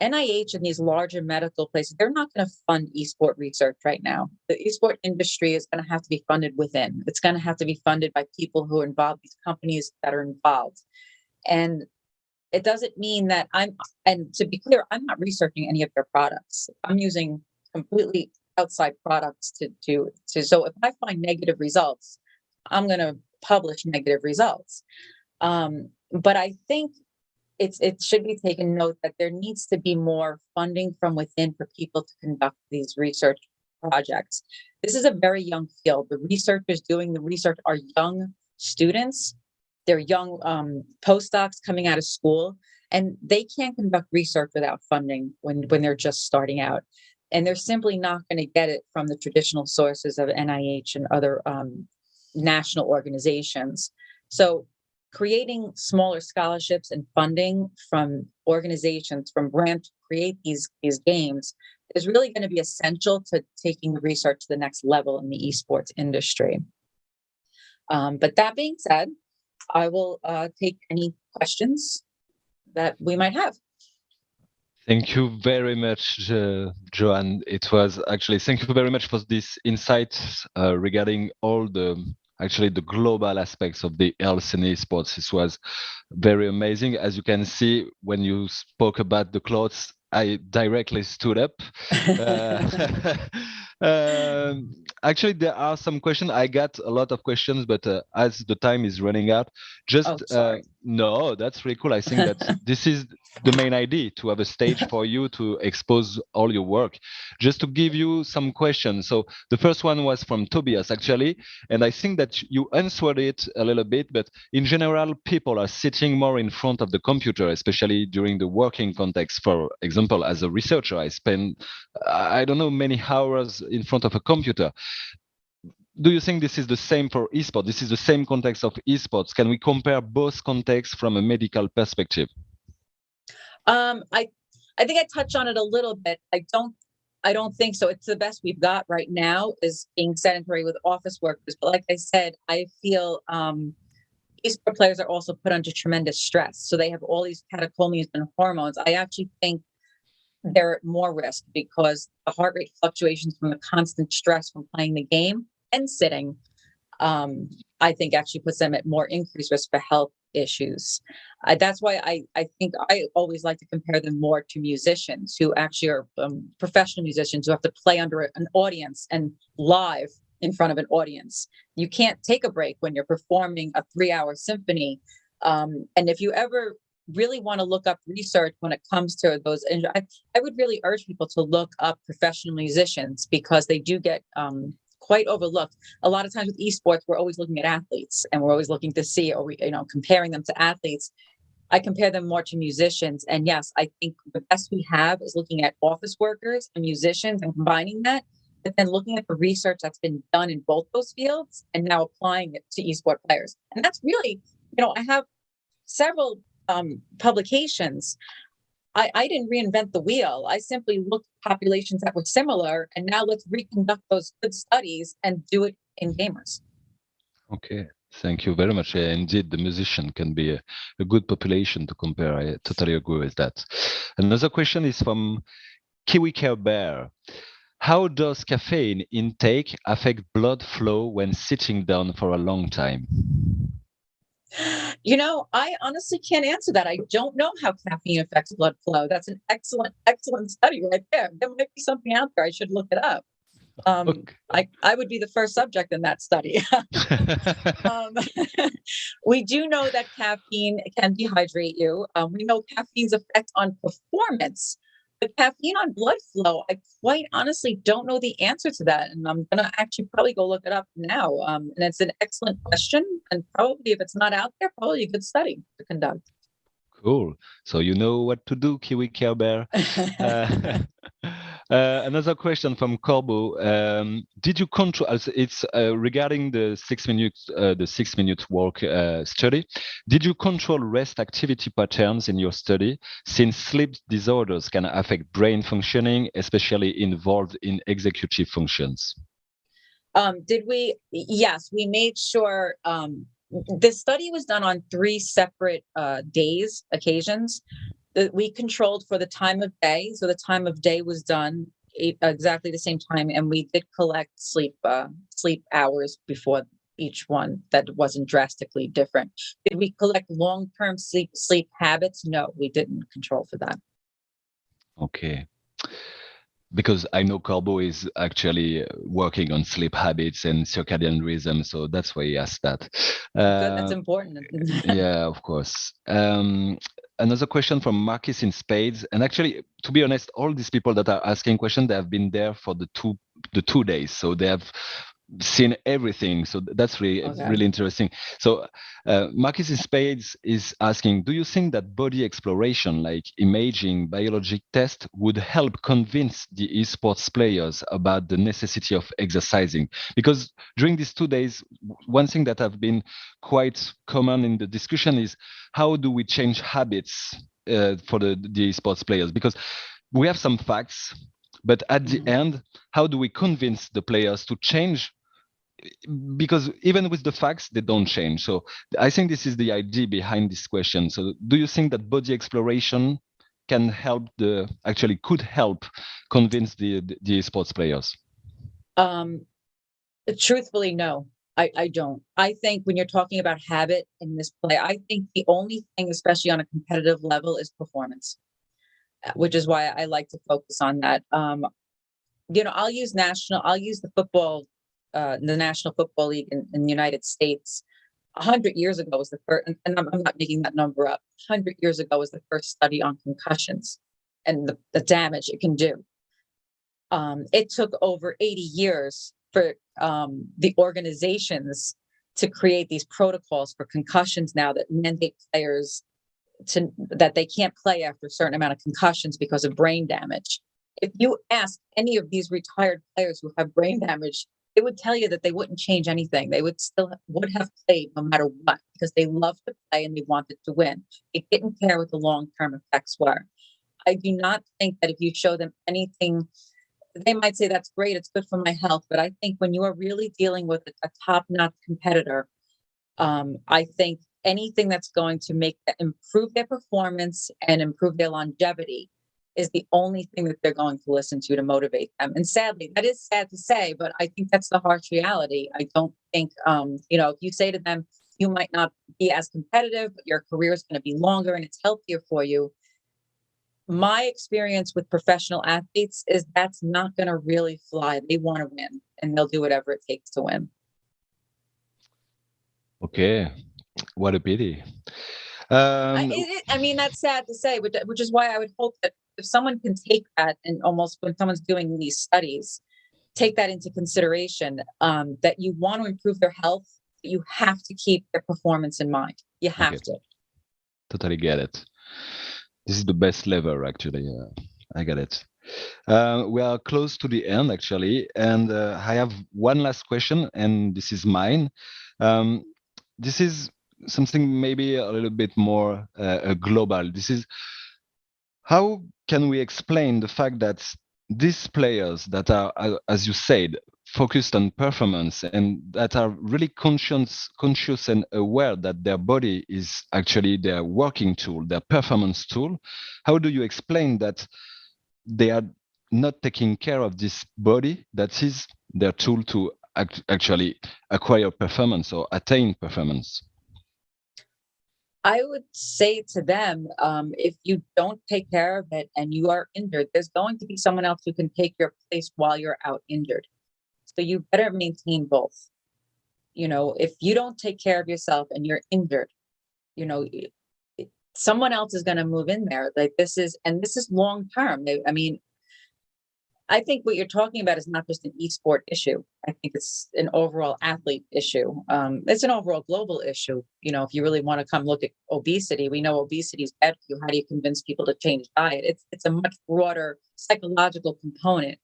NIH and these larger medical places, they're not going to fund esport research right now. The esport industry is going to have to be funded within. It's going to have to be funded by people who are involved, these companies that are involved. And it doesn't mean that and to be clear, I'm not researching any of their products. I'm using completely outside products so if I find negative results, I'm going to publish negative results. But I think it should be taken note that there needs to be more funding from within for people to conduct these research projects. This is a very young field. The researchers doing the research are young students. They're young postdocs coming out of school, and they can't conduct research without funding when they're just starting out. And they're simply not going to get it from the traditional sources of NIH and other national organizations. So creating smaller scholarships and funding from organizations, from brands to create these games is really going to be essential to taking the research to the next level in the esports industry. But that being said, I will take any questions that we might have. Thank you very much, Joanne. It was actually, thank you very much for this insight regarding all the global aspects of the health and esports. This was very amazing. As you can see, when you spoke about the clothes, I directly stood up. Actually, there are some questions. I got a lot of questions, but as the time is running out, no, that's really cool. I think that this is the main idea, to have a stage for you to expose all your work. Just to give you some questions. So the first one was from Tobias, actually, and I think that you answered it a little bit, but in general, people are sitting more in front of the computer, especially during the working context. For example, as a researcher, I spend, I don't know, many hours in front of a computer. Do you think this is the same for esports? This is the same context of esports. Can we compare both contexts from a medical perspective? I think I touched on it a little bit. I don't think so. It's the best we've got right now is being sedentary with office workers. But like I said, I feel esports players are also put under tremendous stress. So they have all these catecholamines and hormones. I actually think they're at more risk because the heart rate fluctuations from the constant stress from playing the game and sitting, I think actually puts them at more increased risk for health issues. That's why I think I always like to compare them more to musicians who actually are professional musicians who have to play under an audience and live in front of an audience. You can't take a break when you're performing a 3-hour symphony. And if you ever really want to look up research when it comes to those, I would really urge people to look up professional musicians because they do get quite overlooked. A lot of times with esports, we're always looking at athletes and we're always looking to see, or comparing them to athletes. I compare them more to musicians. And yes, I think the best we have is looking at office workers and musicians and combining that, but then looking at the research that's been done in both those fields and now applying it to esports players. And that's really, I have several publications. I didn't reinvent the wheel. I simply looked at populations that were similar, and now let's reconduct those good studies and do it in gamers. Okay, thank you very much. Indeed, the musician can be a good population to compare. I totally agree with that. Another question is from Kiwi Care Bear. How does caffeine intake affect blood flow when sitting down for a long time? I honestly can't answer that. I don't know how caffeine affects blood flow. That's an excellent study right there. There might be something out there. I should look it up. Okay. I would be the first subject in that study. We do know that caffeine can dehydrate you. We know caffeine's effect on performance, but caffeine on blood flow, I quite honestly don't know the answer to that. And I'm going to actually probably go look it up now. And it's an excellent question. And probably if it's not out there, probably a good study to conduct. Cool. So you know what to do, Kiwi Care Bear. Another question from Corbo. Did you control? It's regarding the 6 minute walk study. Did you control rest activity patterns in your study? Since sleep disorders can affect brain functioning, especially involved in executive functions. Did we? Yes, we made sure. The study was done on 3 separate occasions. We controlled for the time of day. So the time of day was done exactly the same time. And we did collect sleep hours before each one that wasn't drastically different. Did we collect long-term sleep habits? No, we didn't control for that. Okay. Because I know Corbo is actually working on sleep habits and circadian rhythm, so that's why he asked that. Good, that's important. Yeah, of course. Another question from Marcus in Spades, and actually, to be honest, all these people that are asking questions, they have been there for the 2 days, so they have seen everything. So that's really interesting. So Marcus in Spades is asking, do you think that body exploration like imaging, biologic tests would help convince the esports players about the necessity of exercising? Because during these 2 days, one thing that have been quite common in the discussion is how do we change habits for the esports players? Because we have some facts, but at the end, how do we convince the players to change? Because even with the facts, they don't change. So I think this is the idea behind this question. So do you think that body exploration can help could help convince the sports players? Truthfully, no, I don't. I think when you're talking about habit in this play, I think the only thing, especially on a competitive level, is performance, which is why I like to focus on that. I'll use the football, the National Football League in the United States. 100 years ago was the first, and I'm not making that number up. 100 years ago was the first study on concussions and the damage it can do. It took over 80 years for the organizations to create these protocols for concussions now that mandate players that they can't play after a certain amount of concussions because of brain damage. If you ask any of these retired players who have brain damage, they would tell you that they wouldn't change anything. They would have played no matter what because they loved to play and they wanted to win. They didn't care what the long-term effects were. I do not think that if you show them anything, they might say that's great, it's good for my health. But I think when you are really dealing with a top-notch competitor, I think anything that's going to improve their performance and improve their longevity is the only thing that they're going to listen to motivate them. And sadly, that is sad to say, but I think that's the harsh reality. I don't think, if you say to them, you might not be as competitive, but your career is going to be longer and it's healthier for you. My experience with professional athletes is that's not going to really fly. They want to win and they'll do whatever it takes to win. Okay. What a pity. That's sad to say, which is why I would hope that if someone can take that and almost when someone's doing these studies, take that into consideration, that you want to improve their health, but you have to keep their performance in mind. You have to. Totally get it. This is the best lever, actually. I get it. We are close to the end, actually, and I have one last question, and this is mine. This is something maybe a little bit more global. This is how can we explain the fact that these players that are, as you said, focused on performance and that are really conscious and aware that their body is actually their working tool, their performance tool, how do you explain that they are not taking care of this body that is their tool to actually acquire performance or attain performance? I would say to them, if you don't take care of it and you are injured, there's going to be someone else who can take your place while you're out injured. So you better maintain both. You know, if you don't take care of yourself and you're injured, you know, someone else is going to move in there. Like this is long term. I mean, I think what you're talking about is not just an esport issue. I think it's an overall athlete issue. It's an overall global issue. You know, if you really want to come look at obesity, we know obesity is bad for you. How do you convince people to change diet? It's a much broader psychological component.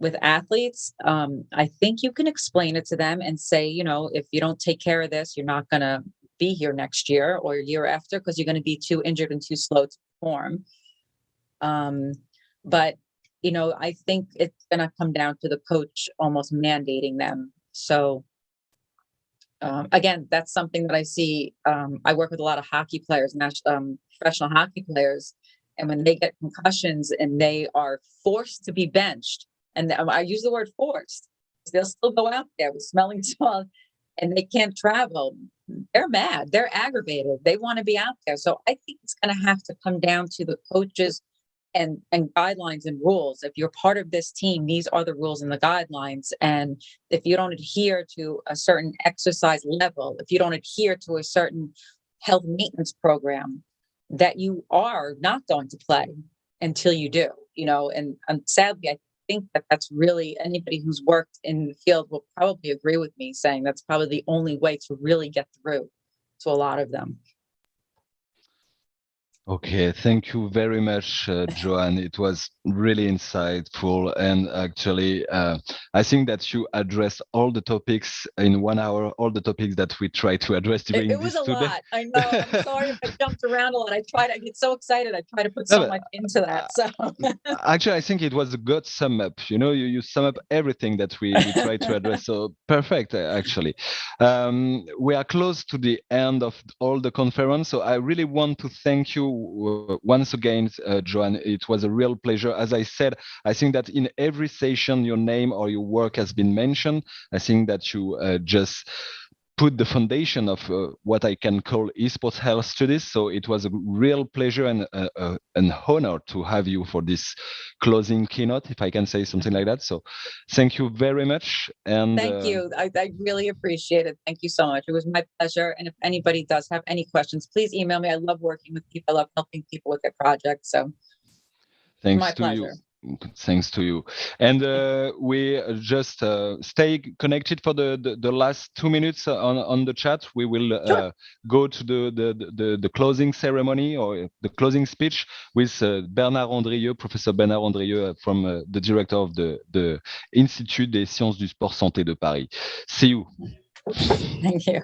With athletes, I think you can explain it to them and say, you know, if you don't take care of this, you're not going to be here next year or year after because you're going to be too injured and too slow to perform. But you know, I think it's going to come down to the coach almost mandating them. So, again, that's something that I see. I work with a lot of hockey players, professional hockey players, and when they get concussions and they are forced to be benched, and I use the word forced, they'll still go out there with smelling salts and they can't travel. They're mad. They're aggravated. They want to be out there. So I think it's going to have to come down to the coaches and guidelines and rules. If you're part of this team, these are the rules and the guidelines. And if you don't adhere to a certain exercise level, if you don't adhere to a certain health maintenance program, that you are not going to play until you do, you know, and sadly, I think that that's really, anybody who's worked in the field will probably agree with me saying that's probably the only way to really get through to a lot of them. Okay, thank you very much, Joanne. It was really insightful, and actually, I think that you addressed all the topics in 1 hour, all the topics that we try to address during It was this a today. lot. I know. I'm sorry if I jumped around a lot. I get so excited. I try to put so much into that. So actually, I think it was a good sum up. You know, you sum up everything that we try to address. So perfect, actually. We are close to the end of all the conference, so I really want to thank you once again, Joanne. It was a real pleasure. As I said, I think that in every session, your name or your work has been mentioned. I think that you just put the foundation of what I can call esports health studies. So it was a real pleasure and an honor to have you for this closing keynote, if I can say something like that. So thank you very much. And thank you. I really appreciate it. Thank you so much. It was my pleasure. And if anybody does have any questions, please email me. I love working with people. I love helping people with their projects. So thanks my to pleasure. you. Thanks to you. And we just stay connected for the last 2 minutes on the chat. We will Sure. go to the closing ceremony or the closing speech with Bernard Andrieux, Professor Bernard Andrieux from the director of the Institut des Sciences du Sport Santé de Paris. See you. Thank you.